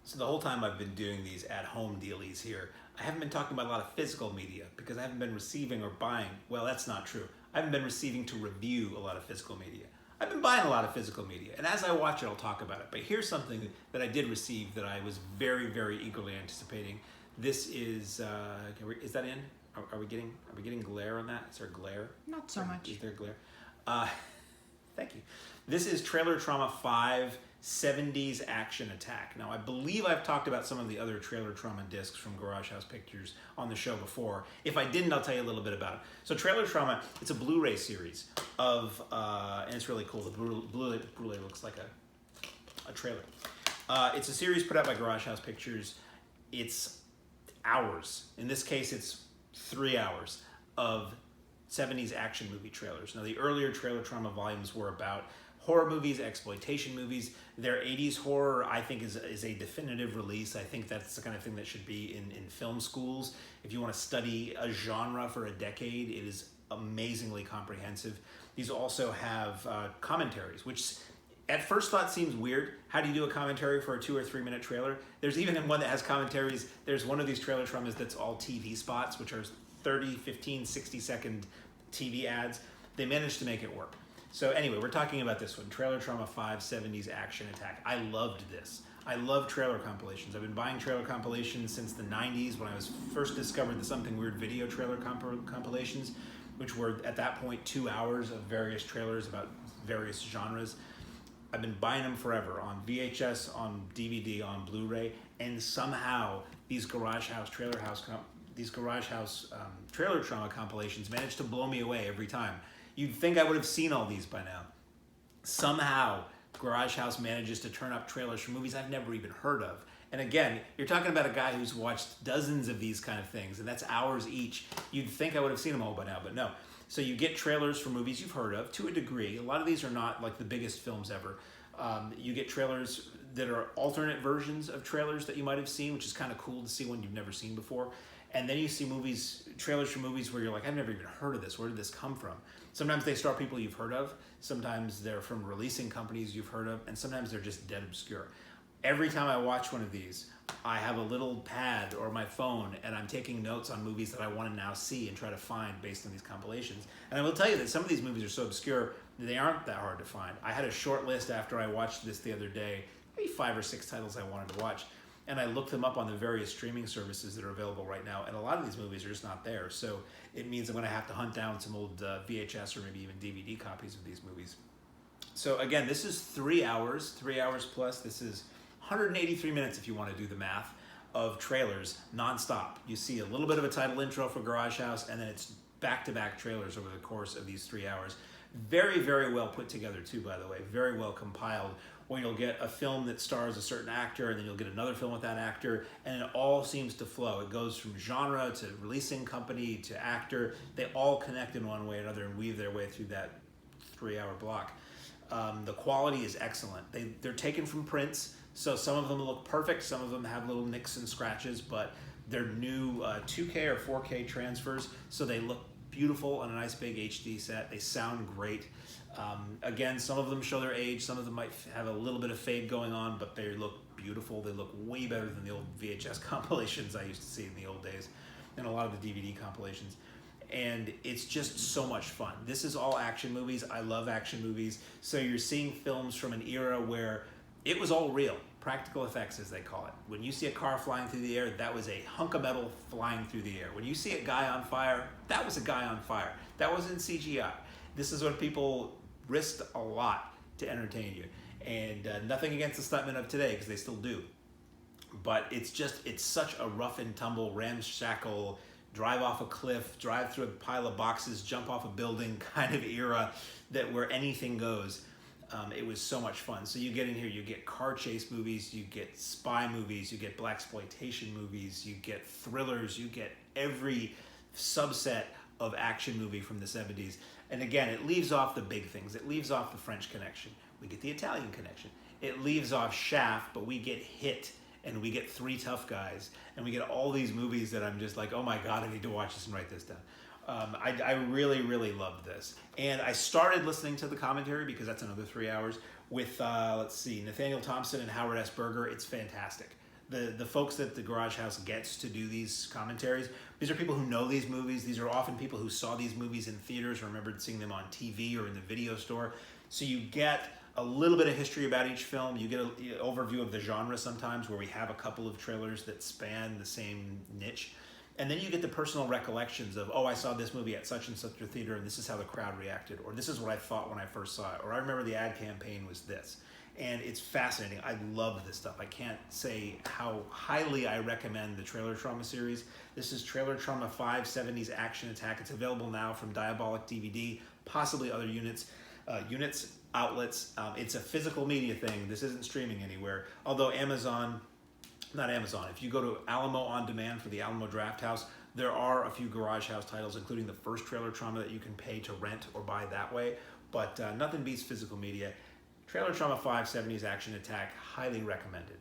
So the whole time I've been doing these at-home dealies here, I haven't been talking about a lot of physical media because I haven't been receiving or buying. Well, that's not true. I haven't been receiving to review a lot of physical media. I've been buying a lot of physical media, and as I watch it, I'll talk about it. But here's something that I did receive that I was very, very eagerly anticipating. This is that in? Are we getting glare on that? Is there glare? Not so much. Is there glare? Thank you. This is Trailer Trauma 5 70s Action Attack. Now, I believe I've talked about some of the other Trailer Trauma discs from Garagehouse Pictures on the show before. If I didn't, I'll tell you a little bit about it. So Trailer Trauma, it's a Blu-ray series of, and it's really cool. The Blu-ray looks like a trailer. It's a series put out by Garagehouse Pictures. It's hours. In this case, it's 3 hours of 70s action movie trailers. Now, the earlier Trailer Trauma volumes were about horror movies, exploitation movies. Their 80s horror, I think, is a definitive release. I think that's the kind of thing that should be in film schools. If you want to study a genre for a decade, it is amazingly comprehensive. These also have commentaries, which at first thought seems weird. How do you do a commentary for a 2 or 3 minute trailer? There's even one that has commentaries. There's one of these Trailer Traumas that's all TV spots, which are 30, 15, 60-second TV ads. They managed to make it work. So anyway, we're talking about this one, Trailer Trauma 5 70s Action Attack. I loved this. I love trailer compilations. I've been buying trailer compilations since the 90s when I was first discovered the Something Weird video trailer compilations, which were at that point 2 hours of various trailers about various genres. I've been buying them forever on VHS, on DVD, on Blu-ray, and somehow these Garagehouse Trailer Trauma compilations managed to blow me away every time. You'd think I would have seen all these by now. Somehow, Garagehouse manages to turn up trailers for movies I've never even heard of. And again, you're talking about a guy who's watched dozens of these kind of things, and that's hours each. You'd think I would have seen them all by now, but no. So you get trailers for movies you've heard of, to a degree. A lot of these are not like the biggest films ever. You get trailers that are alternate versions of trailers that you might have seen, which is kind of cool to see one you've never seen before. And then you see trailers for movies where you're like, I've never even heard of this. Where did this come from? Sometimes they star people you've heard of. Sometimes they're from releasing companies you've heard of. And sometimes they're just dead obscure. Every time I watch one of these, I have a little pad or my phone and I'm taking notes on movies that I want to now see and try to find based on these compilations. And I will tell you that some of these movies are so obscure, they aren't that hard to find. I had a short list after I watched this the other day, maybe 5 or 6 titles I wanted to watch. And I looked them up on the various streaming services that are available right now, and a lot of these movies are just not there. So it means I'm going to have to hunt down some old VHS or maybe even DVD copies of these movies. So again, this is 3 hours plus. This is 183 minutes if you want to do the math of trailers nonstop. You see a little bit of a title intro for Garagehouse, and then it's back-to-back trailers over the course of these 3 hours. Very, very well put together too, by the way. Very well compiled, where you'll get a film that stars a certain actor, and then you'll get another film with that actor, and it all seems to flow. It goes from genre to releasing company to actor. They all connect in one way or another and weave their way through that 3 hour block. The quality is excellent. They're taken from prints, so some of them look perfect, some of them have little nicks and scratches, but they're new 2K or 4K transfers, so they look beautiful on a nice big HD set. They sound great. Again, some of them show their age, some of them might have a little bit of fade going on, but they look beautiful. They look way better than the old VHS compilations I used to see in the old days, and a lot of the DVD compilations. And it's just so much fun. This is all action movies. I love action movies. So you're seeing films from an era where it was all real. Practical effects, as they call it. When you see a car flying through the air, that was a hunk of metal flying through the air. When you see a guy on fire, that was a guy on fire. That wasn't CGI. This is when people risked a lot to entertain you. And nothing against the stuntmen of today, because they still do. But it's such a rough and tumble, ramshackle, drive off a cliff, drive through a pile of boxes, jump off a building kind of era that where anything goes. It was so much fun. So you get in here, you get car chase movies, you get spy movies, you get blaxploitation movies, you get thrillers, you get every subset of action movie from the 70s. And again, it leaves off the big things. It leaves off the French Connection. We get the Italian Connection. It leaves off Shaft, but we get Hit, and we get Three Tough Guys, and we get all these movies that I'm just like, oh my God, I need to watch this and write this down. I really, really loved this. And I started listening to the commentary because that's another 3 hours with, let's see, Nathaniel Thompson and Howard S. Berger. It's fantastic. the folks that the Garage House gets to do these commentaries, these are people who know these movies. These are often people who saw these movies in theaters or remembered seeing them on TV or in the video store. So you get a little bit of history about each film. You get an overview of the genre sometimes, where we have a couple of trailers that span the same niche. And then you get the personal recollections of, oh, I saw this movie at such and such a theater, and this is how the crowd reacted, or this is what I thought when I first saw it, or I remember the ad campaign was this. And it's fascinating. I love this stuff. I can't say how highly I recommend the Trailer Trauma series. This is Trailer Trauma 5 70s Action Attack. It's available now from Diabolic DVD, possibly other outlets. It's a physical media thing. This isn't streaming anywhere. Although not Amazon, if you go to Alamo On Demand for the Alamo Drafthouse, there are a few Garage House titles, including the first Trailer Trauma, that you can pay to rent or buy that way. But nothing beats physical media. Trailer Trauma 5 70s Action Attack, highly recommended.